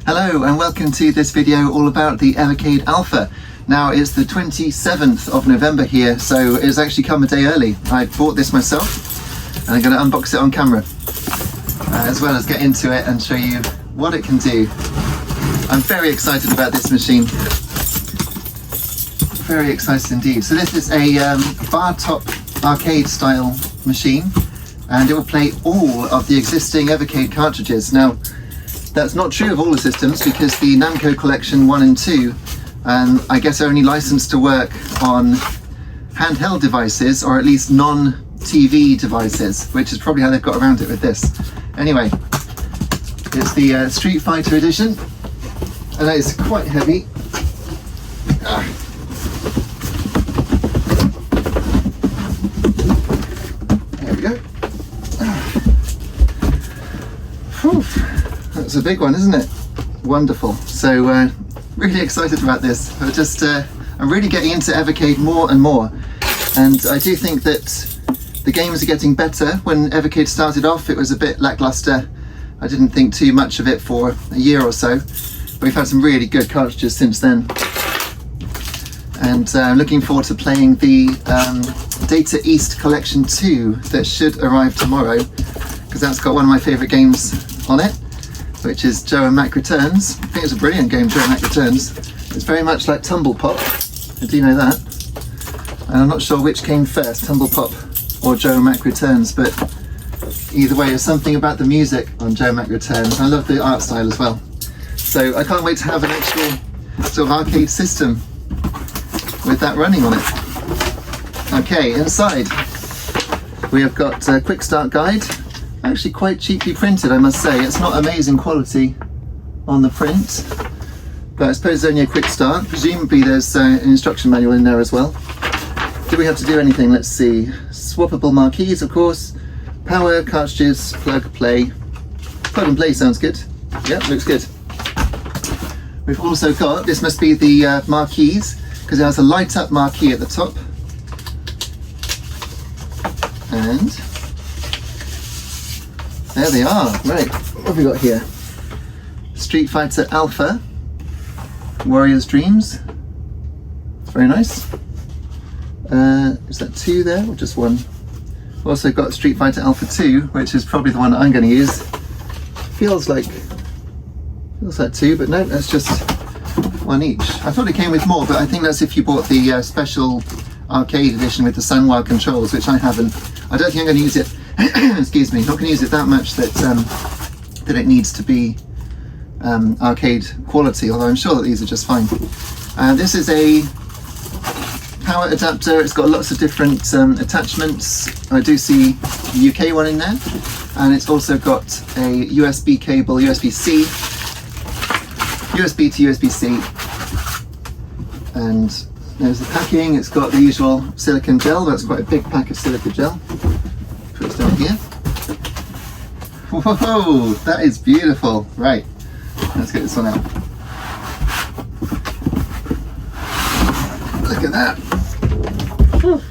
Hello and welcome to this video all about the Evercade Alpha. Now it's the 27th of November here, so it's actually come a day early. I bought this myself and I'm going to unbox it on camera as well as get into it and show you what it can do. I'm very excited about this machine. Very excited indeed. So this is a bar-top arcade style machine, and it will play all of the existing Evercade cartridges. Now that's not true of all the systems, because the Namco Collection 1 and 2 I guess are only licensed to work on handheld devices, or at least non-TV devices, which is probably how they've got around it with this. Anyway, it's the Street Fighter edition, and that is quite heavy. There we go. Whew. That's a big one, isn't it? Wonderful. So really excited about this. I'm really getting into Evercade more and more, and I do think that the games are getting better. When Evercade started off, it was a bit lackluster. I didn't think too much of it for a year or so, but we've had some really good cartridges since then. And I'm looking forward to playing the Data East Collection 2 that should arrive tomorrow, because that's got one of my favourite games on it, which is Joe and Mac Returns. I think it's a brilliant game, Joe and Mac Returns. It's very much like Tumble Pop, I do know that. And I'm not sure which came first, Tumble Pop or Joe and Mac Returns, but either way, there's something about the music on Joe and Mac Returns. I love the art style as well. So I can't wait to have an actual sort of arcade system with that running on it. Okay, inside we have got a quick start guide. Actually quite cheaply printed, I must say. It's not amazing quality on the print, but I suppose it's only a quick start. Presumably there's an instruction manual in there as well. Do we have to do anything? Let's see. Swappable marquees, of course. Power, cartridges, plug, play. Plug and play sounds good. Yep, looks good. We've also got, this must be the marquees, because it has a light up marquee at the top. And there they are. Right, what have we got here? Street Fighter Alpha, Warrior's Dreams. It's very nice. Is that 2 there, or just 1? We've also got Street Fighter Alpha 2, which is probably the one that I'm going to use. Feels like 2, but no, that's just 1 each. I thought it came with more, but I think that's if you bought the special arcade edition with the Sanwa controls, which I haven't. I don't think I'm going to use it. Excuse me, not going to use it that much that that it needs to be arcade quality, although I'm sure that these are just fine. This is a power adapter. It's got lots of different attachments. I do see the UK one in there, and it's also got a USB cable, USB-C, USB to USB-C, and there's the packing. It's got the usual silicone gel. That's quite a big pack of silica gel. Put it down here. Whoa, that is beautiful. Right, let's get this one out. Look at that. Whew.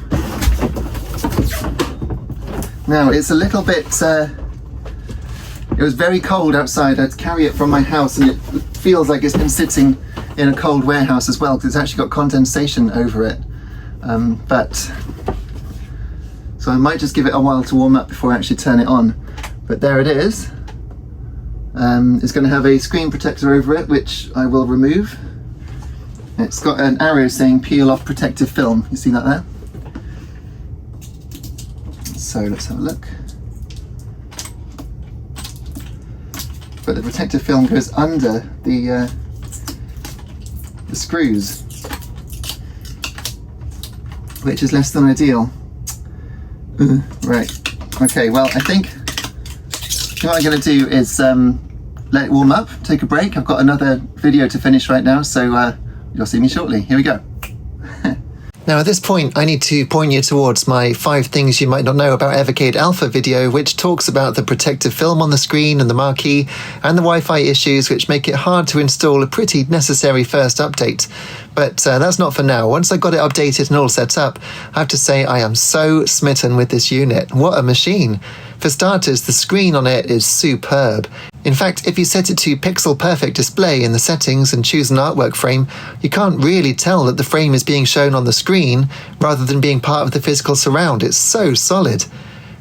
Now it's a little bit, it was very cold outside. I'd carry it from my house, and it feels like it's been sitting in a cold warehouse as well, because it's actually got condensation over it. So I might just give it a while to warm up before I actually turn it on. But there it is. It's going to have a screen protector over it, which I will remove. It's got an arrow saying peel off protective film. You see that there? So let's have a look. But the protective film goes under the screws, which is less than ideal. Right, okay, well I think what I'm going to do is let it warm up, take a break. I've got another video to finish right now, so you'll see me shortly. Here we go. Now at this point, I need to point you towards my 5 things you might not know about Evercade Alpha video, which talks about the protective film on the screen and the marquee, and the Wi-Fi issues which make it hard to install a pretty necessary first update. But that's not for now. Once I got it updated and all set up, I have to say I am so smitten with this unit. What a machine! For starters, the screen on it is superb. In fact, if you set it to pixel perfect display in the settings and choose an artwork frame, you can't really tell that the frame is being shown on the screen rather than being part of the physical surround. It's so solid.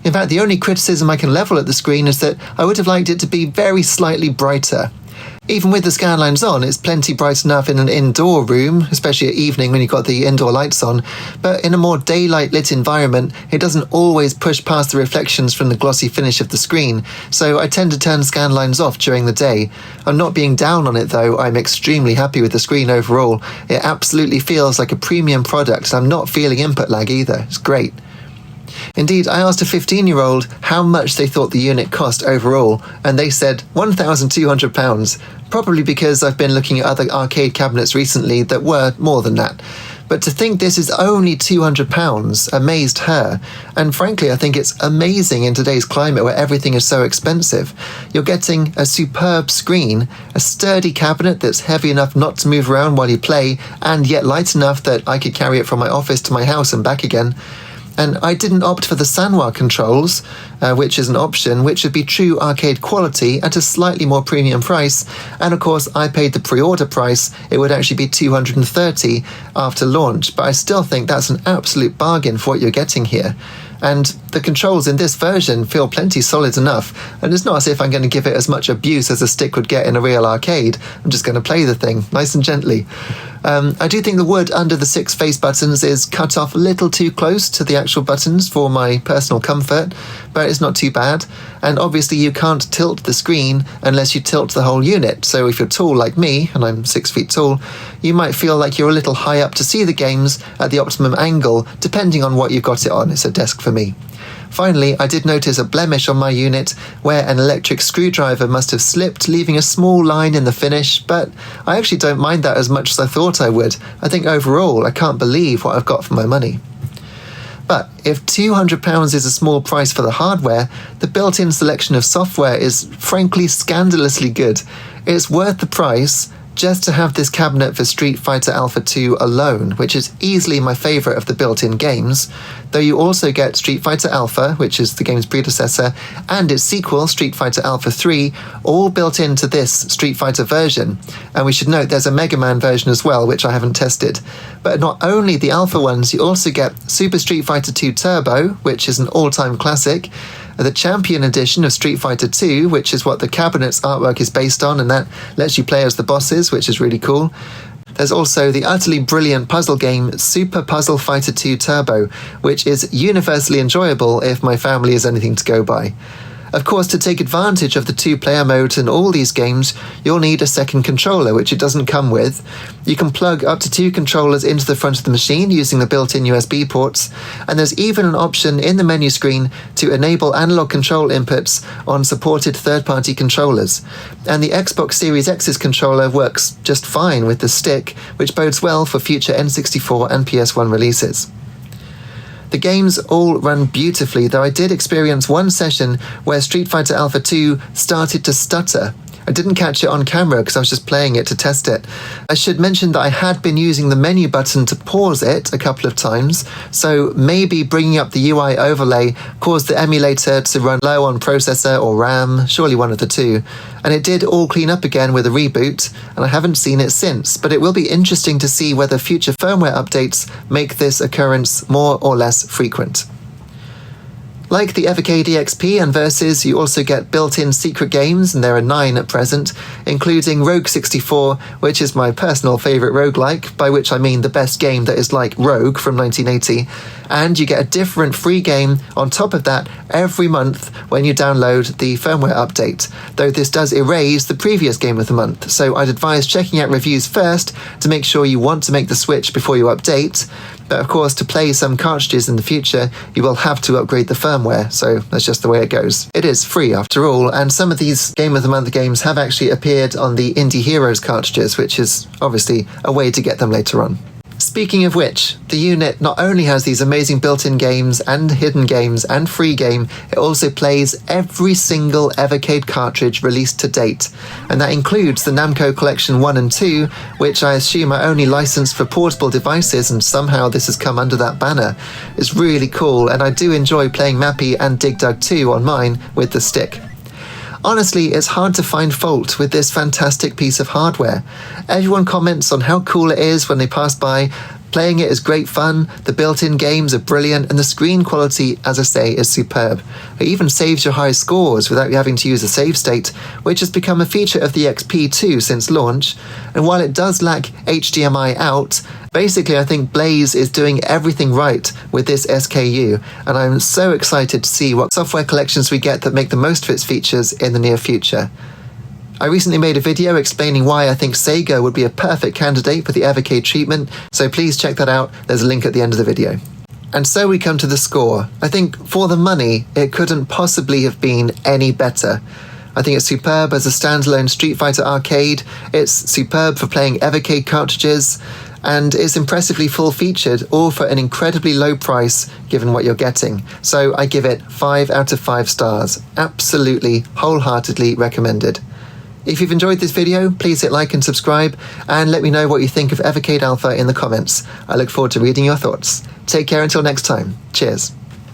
In fact, the only criticism I can level at the screen is that I would have liked it to be very slightly brighter. Even with the scanlines on, it's plenty bright enough in an indoor room, especially at evening when you've got the indoor lights on, but in a more daylight lit environment, it doesn't always push past the reflections from the glossy finish of the screen, so I tend to turn scanlines off during the day. I'm not being down on it though, I'm extremely happy with the screen overall. It absolutely feels like a premium product, and I'm not feeling input lag either. It's great. Indeed, I asked a 15-year-old how much they thought the unit cost overall, and they said £1,200, probably because I've been looking at other arcade cabinets recently that were more than that. But to think this is only £200 amazed her, and frankly I think it's amazing in today's climate where everything is so expensive. You're getting a superb screen, a sturdy cabinet that's heavy enough not to move around while you play, and yet light enough that I could carry it from my office to my house and back again. And I didn't opt for the Sanwa controls, which is an option, which would be true arcade quality at a slightly more premium price. And of course, I paid the pre-order price. It would actually be $230 after launch, but I still think that's an absolute bargain for what you're getting here. And the controls in this version feel plenty solid enough, and it's not as if I'm going to give it as much abuse as a stick would get in a real arcade. I'm just going to play the thing nice and gently. I do think the wood under the 6 face buttons is cut off a little too close to the actual buttons for my personal comfort, but it's not too bad. And obviously you can't tilt the screen unless you tilt the whole unit, so if you're tall like me, and I'm 6 feet tall, you might feel like you're a little high up to see the games at the optimum angle, depending on what you've got it on. It's a desk for me. Finally, I did notice a blemish on my unit where an electric screwdriver must have slipped, leaving a small line in the finish, but I actually don't mind that as much as I thought I would. I think overall, I can't believe what I've got for my money. But if £200 is a small price for the hardware, the built-in selection of software is frankly scandalously good. It's worth the price just to have this cabinet for Street Fighter Alpha 2 alone, which is easily my favourite of the built-in games, though you also get Street Fighter Alpha, which is the game's predecessor, and its sequel, Street Fighter Alpha 3, all built into this Street Fighter version. And we should note there's a Mega Man version as well, which I haven't tested. But not only the Alpha ones, you also get Super Street Fighter 2 Turbo, which is an all-time classic, the Champion Edition of Street Fighter 2, which is what the cabinet's artwork is based on, and that lets you play as the bosses, which is really cool. There's also the utterly brilliant puzzle game Super Puzzle Fighter 2 Turbo, which is universally enjoyable if my family is anything to go by. Of course, to take advantage of the 2-player mode in all these games, you'll need a second controller, which it doesn't come with. You can plug up to 2 controllers into the front of the machine using the built-in USB ports, and there's even an option in the menu screen to enable analog control inputs on supported third-party controllers. And the Xbox Series X's controller works just fine with the stick, which bodes well for future N64 and PS1 releases. The games all run beautifully, though I did experience one session where Street Fighter Alpha 2 started to stutter. I didn't catch it on camera because I was just playing it to test it. I should mention that I had been using the menu button to pause it a couple of times, so maybe bringing up the UI overlay caused the emulator to run low on processor or RAM, surely one of the two. And it did all clean up again with a reboot, and I haven't seen it since, but it will be interesting to see whether future firmware updates make this occurrence more or less frequent. Like the Evercade EXP and Versus, you also get built-in secret games, and there are 9 at present, including Rogue 64, which is my personal favourite roguelike, by which I mean the best game that is like Rogue from 1980, and you get a different free game on top of that every month when you download the firmware update, though this does erase the previous game of the month, so I'd advise checking out reviews first to make sure you want to make the switch before you update. But of course, to play some cartridges in the future, you will have to upgrade the firmware, so that's just the way it goes. It is free after all, and some of these Game of the Month games have actually appeared on the Indie Heroes cartridges, which is obviously a way to get them later on. Speaking of which, the unit not only has these amazing built-in games and hidden games and free game, it also plays every single Evercade cartridge released to date, and that includes the Namco Collection 1 and 2, which I assume are only licensed for portable devices, and somehow this has come under that banner. It's really cool, and I do enjoy playing Mappy and Dig Dug 2 on mine with the stick. Honestly, it's hard to find fault with this fantastic piece of hardware. Everyone comments on how cool it is when they pass by. Playing it is great fun, the built-in games are brilliant, and the screen quality, as I say, is superb. It even saves your high scores without you having to use a save state, which has become a feature of the XP2 since launch. And while it does lack HDMI out, basically I think Blaze is doing everything right with this SKU, and I'm so excited to see what software collections we get that make the most of its features in the near future. I recently made a video explaining why I think Sega would be a perfect candidate for the Evercade treatment, so please check that out, there's a link at the end of the video. And so we come to the score. I think for the money, it couldn't possibly have been any better. I think it's superb as a standalone Street Fighter arcade, it's superb for playing Evercade cartridges, and it's impressively full-featured, all for an incredibly low price given what you're getting. So I give it 5 out of 5 stars. Absolutely, wholeheartedly recommended. If you've enjoyed this video, please hit like and subscribe, and let me know what you think of Evercade Alpha in the comments. I look forward to reading your thoughts. Take care until next time. Cheers.